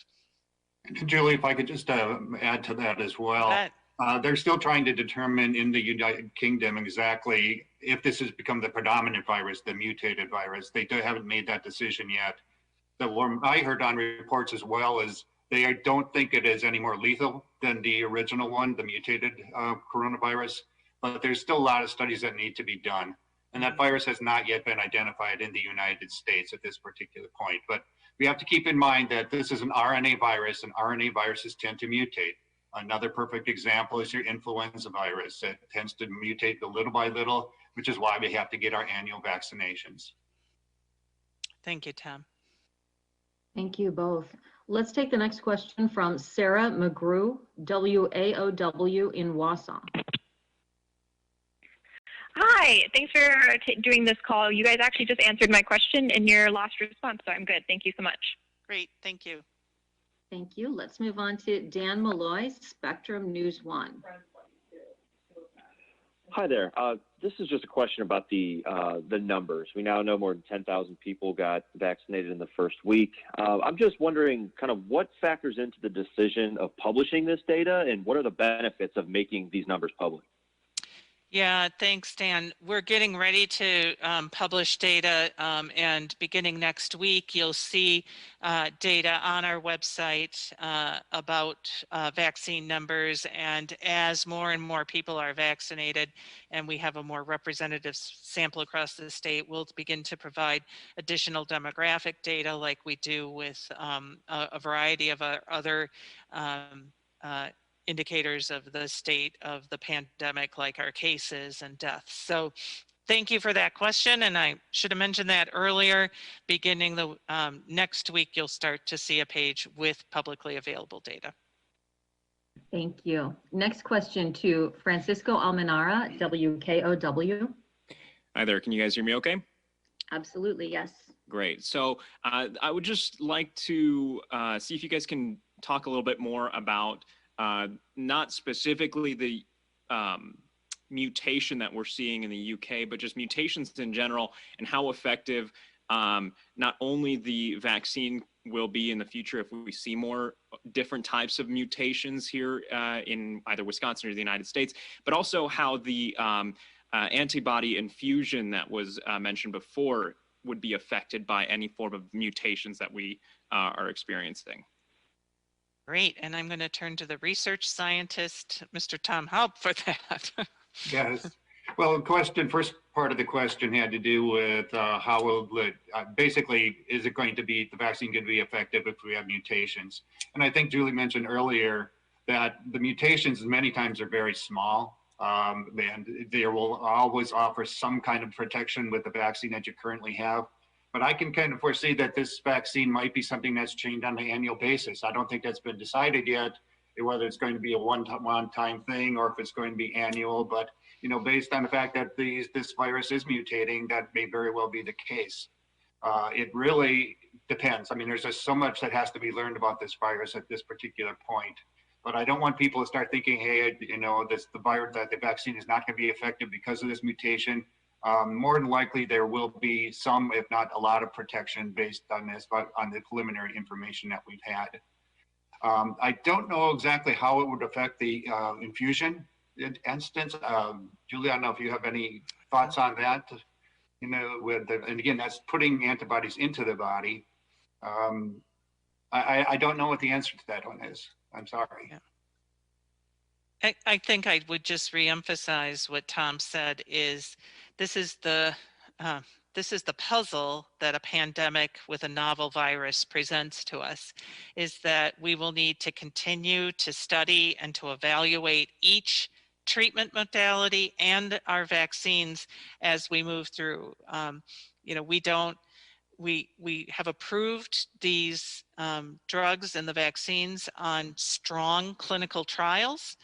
Julie, if I could just add to that as well. They're still trying to determine in the United Kingdom exactly if this has become the predominant virus, the mutated virus. They haven't made that decision yet. What I heard on reports as well is they don't think it is any more lethal than the original one, the mutated coronavirus, but there's still a lot of studies that need to be done. And that virus has not yet been identified in the United States at this particular point. But we have to keep in mind that this is an RNA virus, and RNA viruses tend to mutate. Another perfect example is your influenza virus. It tends to mutate little by little, which is why we have to get our annual vaccinations. Thank you, Tom. Thank you both. Let's take the next question from Sarah McGrew, WAOW in Wausau. Hi, thanks for doing this call. You guys actually just answered my question in your last response, so I'm good. Thank you so much. Great, thank you. Thank you. Let's move on to Dan Malloy, Spectrum News 1. Hi there. This is just a question about the numbers. We now know more than 10,000 people got vaccinated in the first week. I'm just wondering kind of what factors into the decision of publishing this data, and what are the benefits of making these numbers public? Yeah, thanks, Dan. We're getting ready to publish data, and beginning next week, you'll see data on our website about vaccine numbers. And as more and more people are vaccinated and we have a more representative sample across the state, we'll begin to provide additional demographic data like we do with a variety of other indicators of the state of the pandemic, like our cases and deaths. So thank you for that question. And I should have mentioned that earlier. Beginning the next week, you'll start to see a page with publicly available data. Thank you. Next question to Francisco Almanara, WKOW. Hi there, can you guys hear me okay? Absolutely, yes. Great. So I would just like to see if you guys can talk a little bit more about not specifically the mutation that we're seeing in the UK, but just mutations in general, and how effective not only the vaccine will be in the future if we see more different types of mutations here in either Wisconsin or the United States, but also how the antibody infusion that was mentioned before would be affected by any form of mutations that we are experiencing. Great, and I'm going to turn to the research scientist, Mr. Tom Haupt, for that. Yes. Well, first part of the question had to do with how will it, basically, is it going to be, the vaccine going to be effective if we have mutations? And I think Julie mentioned earlier that the mutations many times are very small, and they will always offer some kind of protection with the vaccine that you currently have. But I can kind of foresee that this vaccine might be something that's changed on an annual basis. I don't think that's been decided yet, whether it's going to be a one-time thing or if it's going to be annual. But based on the fact that this virus is mutating, that may very well be the case. It really depends. I mean, there's just so much that has to be learned about this virus at this particular point. But I don't want people to start thinking, hey, the vaccine is not going to be effective because of this mutation. More than likely, there will be some, if not a lot of protection based on this, but on the preliminary information that we've had. I don't know exactly how it would affect the infusion instance. Julie, I don't know if you have any thoughts on that. You know, and again, that's putting antibodies into the body. I don't know what the answer to that one is. I'm sorry. Yeah. I think I would just reemphasize what Tom said is this is the puzzle that a pandemic with a novel virus presents to us, is that we will need to continue to study and to evaluate each treatment modality and our vaccines as we move through. You know, we have approved these drugs and the vaccines on strong clinical trials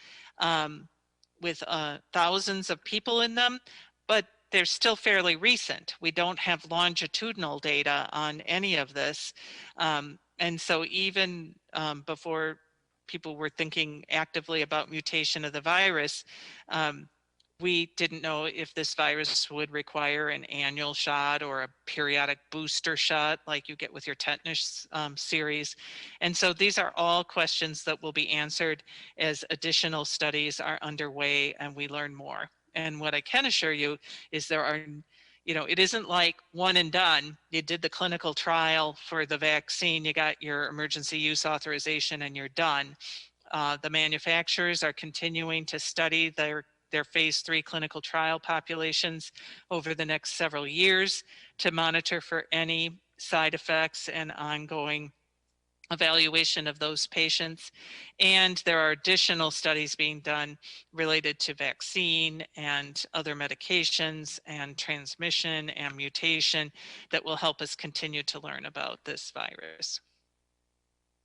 with thousands of people in them, but they're still fairly recent. We don't have longitudinal data on any of this. And so even before people were thinking actively about mutation of the virus, we didn't know if this virus would require an annual shot or a periodic booster shot like you get with your tetanus series. And so these are all questions that will be answered as additional studies are underway and we learn more. And what I can assure you is there are, you know, it isn't like one and done. You did the clinical trial for the vaccine, you got your emergency use authorization and you're done. The manufacturers are continuing to study their phase 3 clinical trial populations over the next several years to monitor for any side effects and ongoing evaluation of those patients. And there are additional studies being done related to vaccine and other medications and transmission and mutation that will help us continue to learn about this virus.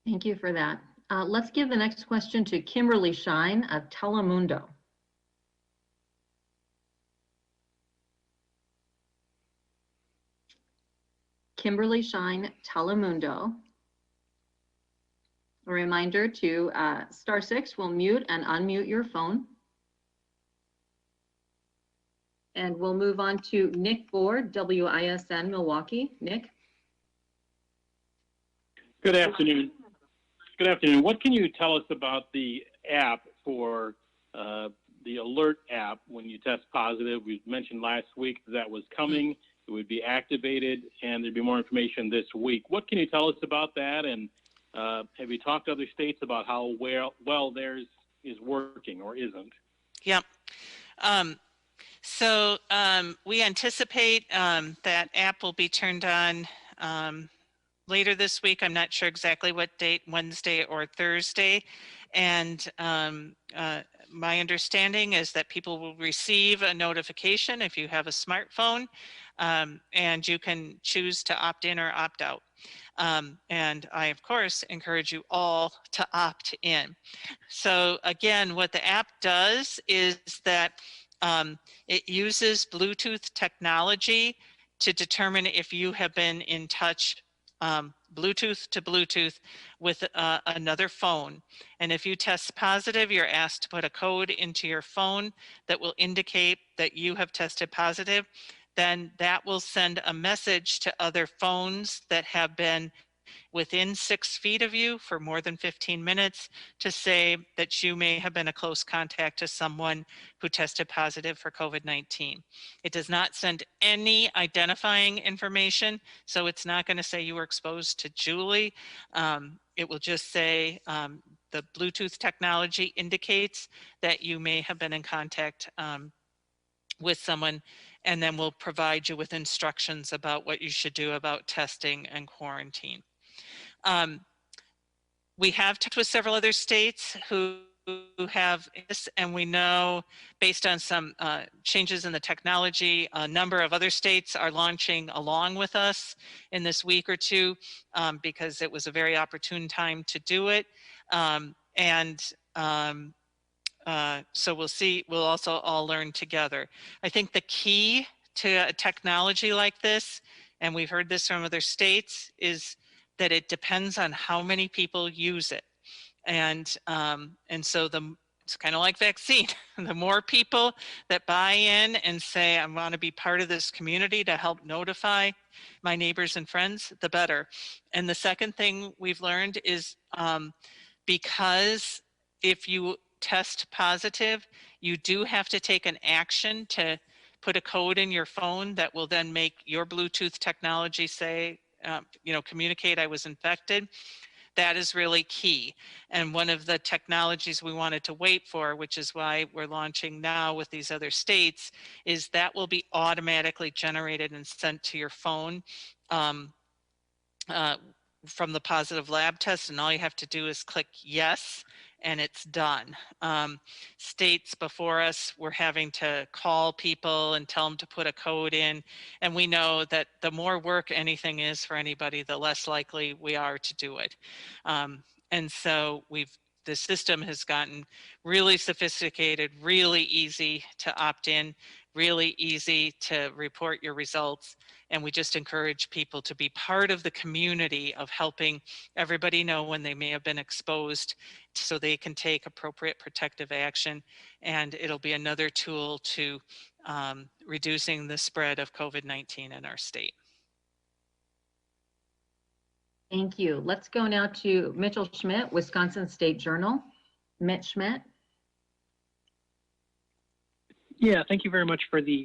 Thank you for that. Let's give the next question to Kimberly Shine of Telemundo. Kimberly Shine, Telemundo. A reminder to *6 will mute and unmute your phone. And we'll move on to Nick Ford, WISN Milwaukee. Nick. Good afternoon. Good afternoon. What can you tell us about the app for the alert app when you test positive? We mentioned last week that was coming. It would be activated and there'd be more information this week. What can you tell us about that? And have you talked to other states about how well theirs is working or isn't? Yep. So we anticipate that app will be turned on later this week. I'm not sure exactly what date, Wednesday or Thursday. And my understanding is that people will receive a notification if you have a smartphone, and you can choose to opt in or opt out. And I, of course, encourage you all to opt in. So again, what the app does is that it uses Bluetooth technology to determine if you have been in touch Bluetooth to Bluetooth with another phone. And if you test positive, you're asked to put a code into your phone that will indicate that you have tested positive. Then that will send a message to other phones that have been within 6 feet of you for more than 15 minutes to say that you may have been a close contact to someone who tested positive for COVID-19. It does not send any identifying information, so it's not going to say you were exposed to Julie. It will just say the Bluetooth technology indicates that you may have been in contact with someone, and then we'll provide you with instructions about what you should do about testing and quarantine. We have talked with several other states who have this, and we know based on some changes in the technology, a number of other states are launching along with us in this week or two because it was a very opportune time to do it. So we'll see, we'll also all learn together. I think the key to a technology like this, and we've heard this from other states, is that it depends on how many people use it. And so it's kind of like vaccine. The more people that buy in and say, I want to be part of this community to help notify my neighbors and friends, the better. And the second thing we've learned is because if you test positive, you do have to take an action to put a code in your phone that will then make your Bluetooth technology say, communicate I was infected. That is really key. And one of the technologies we wanted to wait for, which is why we're launching now with these other states, is that will be automatically generated and sent to your phone from the positive lab test, and all you have to do is click yes, and it's done. States before us were having to call people and tell them to put a code in, and we know that the more work anything is for anybody, the less likely we are to do it. And so the system has gotten really sophisticated, really easy to opt in, really easy to report your results. And we just encourage people to be part of the community of helping everybody know when they may have been exposed so they can take appropriate protective action. And it'll be another tool to reducing the spread of COVID-19 in our state. Thank you. Let's go now to Mitchell Schmidt, Wisconsin State Journal. Mitch Schmidt. Yeah, thank you very much for the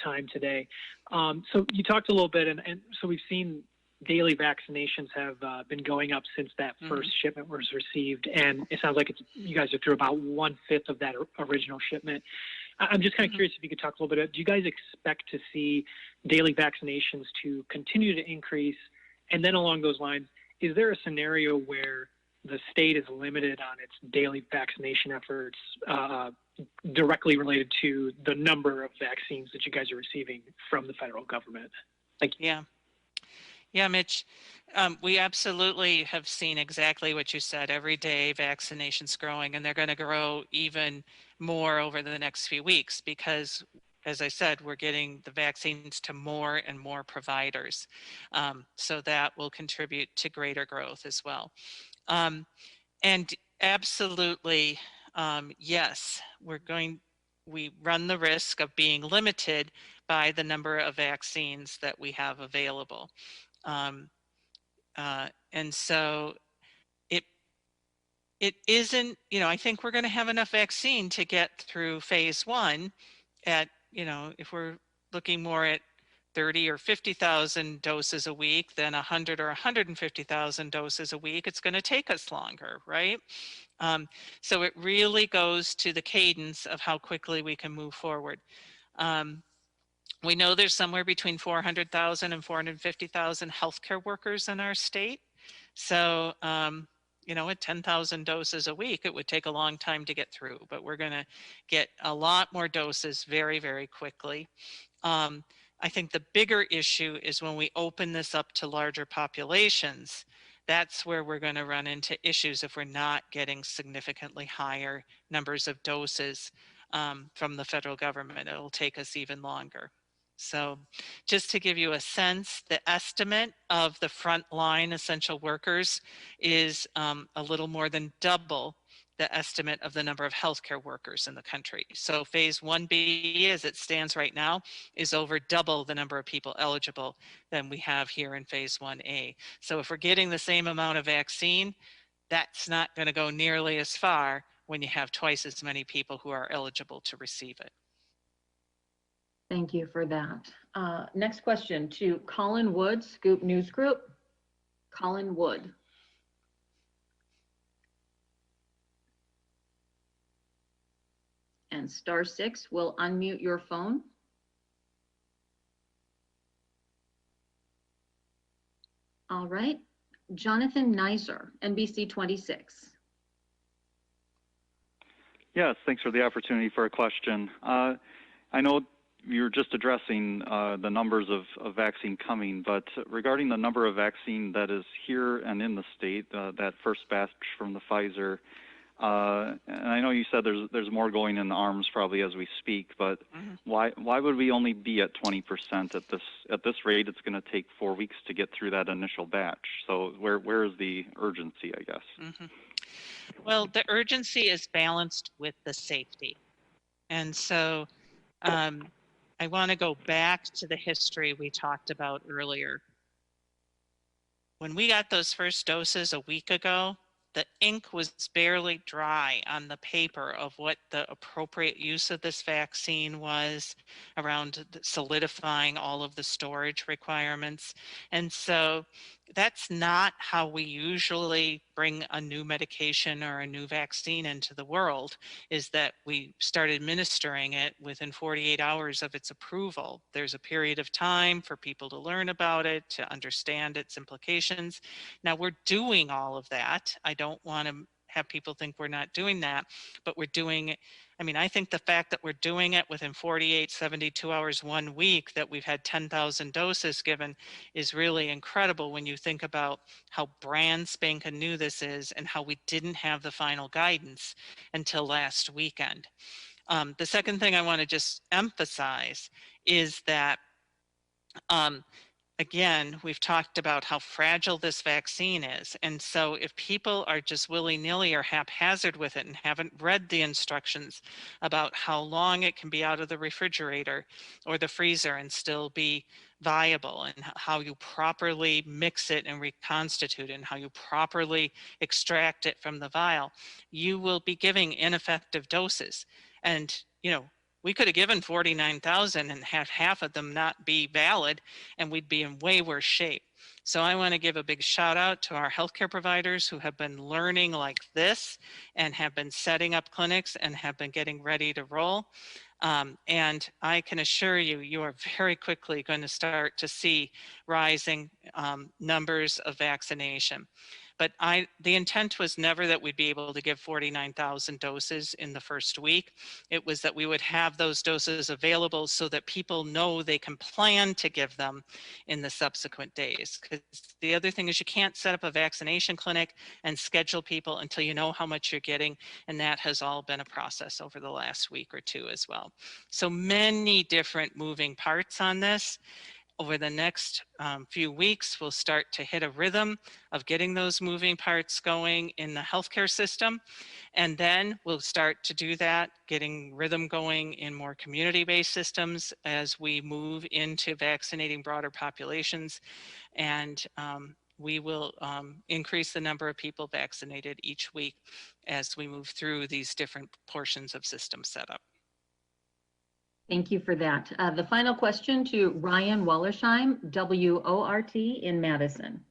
time today. So you talked a little bit, and so we've seen daily vaccinations have been going up since that first shipment was received, and it sounds like you guys are through about 1/5 of that original shipment. I'm just kind of curious if you could talk a little bit. Do you guys expect to see daily vaccinations to continue to increase? And then along those lines, is there a scenario where the state is limited on its daily vaccination efforts directly related to the number of vaccines that you guys are receiving from the federal government? Thank you. Yeah, Mitch, we absolutely have seen exactly what you said. Every day vaccinations growing, and they're going to grow even more over the next few weeks because, as I said, we're getting the vaccines to more and more providers. So that will contribute to greater growth as well. And absolutely, yes, we run the risk of being limited by the number of vaccines that we have available. And so it isn't, I think we're going to have enough vaccine to get through phase 1 at, if we're looking more at 30 or 50,000 doses a week than 100 or 150,000 doses a week, it's going to take us longer, right? So it really goes to the cadence of how quickly we can move forward. We know there's somewhere between 400,000 and 450,000 healthcare workers in our state. So, at 10,000 doses a week, it would take a long time to get through, but we're going to get a lot more doses very, very quickly. I think the bigger issue is when we open this up to larger populations, that's where we're going to run into issues if we're not getting significantly higher numbers of doses from the federal government. It'll take us even longer. So just to give you a sense, the estimate of the frontline essential workers is a little more than double the estimate of the number of healthcare workers in the country. So phase 1B, as it stands right now, is over double the number of people eligible than we have here in phase 1A. So if we're getting the same amount of vaccine, that's not going to go nearly as far when you have twice as many people who are eligible to receive it. Thank you for that. Next question to Colin Wood, Scoop News Group. Colin Wood. And *6 will unmute your phone. All right, Jonathan Neiser, NBC 26. Yes, thanks for the opportunity for a question. I know you're just addressing the numbers of vaccine coming, but regarding the number of vaccine that is here and in the state, that first batch from the Pfizer, and I know you said there's more going in the arms probably as we speak, but why would we only be at 20% at this rate? It's going to take 4 weeks to get through that initial batch. So where is the urgency, I guess? Well, the urgency is balanced with the safety. And so I want to go back to the history we talked about earlier. When we got those first doses a week ago, the ink was barely dry on the paper of what the appropriate use of this vaccine was around solidifying all of the storage requirements. And so that's not how we usually bring a new medication or a new vaccine into the world, is that we start administering it within 48 hours of its approval. There's a period of time for people to learn about it, to understand its implications. Now we're doing all of that. I don't want to have people think we're not doing that, but we're doing it. I mean, I think the fact that we're doing it within 48, 72 hours, 1 week, that we've had 10,000 doses given is really incredible when you think about how brand spanking new this is and how we didn't have the final guidance until last weekend. The second thing I want to just emphasize is that again, we've talked about how fragile this vaccine is. And so if people are just willy-nilly or haphazard with it and haven't read the instructions about how long it can be out of the refrigerator or the freezer and still be viable, and how you properly mix it and reconstitute it, and how you properly extract it from the vial, you will be giving ineffective doses. And, you know, we could have given 49,000 and had half of them not be valid, and we'd be in way worse shape. So I want to give a big shout out to our healthcare providers who have been learning like this and have been setting up clinics and have been getting ready to roll. And I can assure you, you are very quickly going to start to see rising numbers of vaccination. But the intent was never that we'd be able to give 49,000 doses in the first week. It was that we would have those doses available so that people know they can plan to give them in the subsequent days. Because the other thing is you can't set up a vaccination clinic and schedule people until you know how much you're getting. And that has all been a process over the last week or two as well. So many different moving parts on this. Over the next few weeks, we'll start to hit a rhythm of getting those moving parts going in the healthcare system. And then we'll start to do that, getting rhythm going in more community-based systems as we move into vaccinating broader populations. And we will increase the number of people vaccinated each week as we move through these different portions of system setup. Thank you for that. The final question to Ryan Wallersheim, WORT in Madison.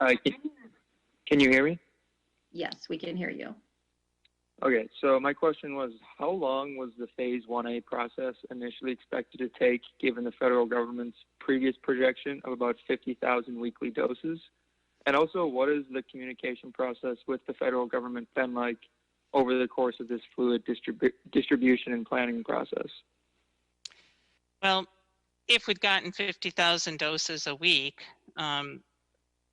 Can you hear me? Yes, we can hear you. Okay, so my question was, how long was the phase 1A process initially expected to take, given the federal government's previous projection of about 50,000 weekly doses? And also, what is the communication process with the federal government been like over the course of this fluid distribution and planning process? Well, if we'd gotten 50,000 doses a week,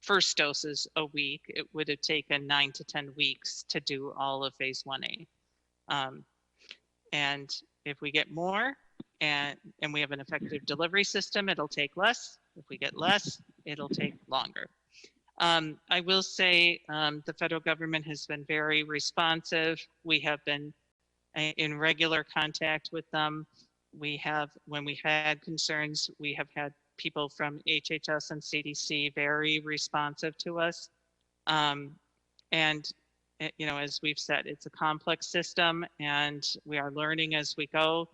first doses a week, it would have taken 9 to 10 weeks to do all of phase 1A. And if we get more and we have an effective delivery system, it'll take less. If we get less, it'll take longer. I will say the federal government has been very responsive. We have been in regular contact with them. We have, when we had concerns, we have had people from HHS and CDC very responsive to us. And, you know, as we've said, it's a complex system and we are learning as we go.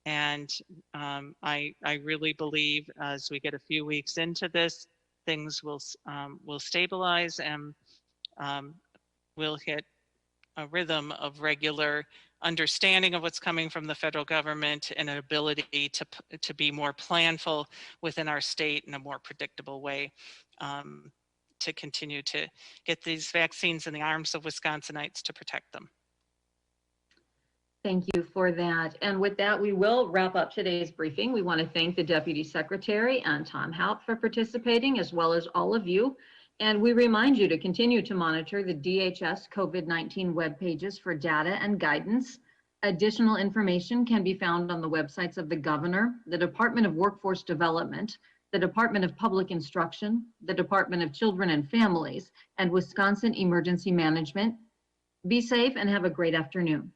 And I really believe as we get a few weeks into this, things will stabilize and we'll hit a rhythm of regular understanding of what's coming from the federal government and an ability to be more planful within our state in a more predictable way to continue to get these vaccines in the arms of Wisconsinites to protect them. Thank you for that. And with that, we will wrap up today's briefing. We want to thank the Deputy Secretary and Tom Haupt for participating, as well as all of you. And we remind you to continue to monitor the DHS COVID-19 web pages for data and guidance. Additional information can be found on the websites of the Governor, the Department of Workforce Development, the Department of Public Instruction, the Department of Children and Families, and Wisconsin Emergency Management. Be safe and have a great afternoon.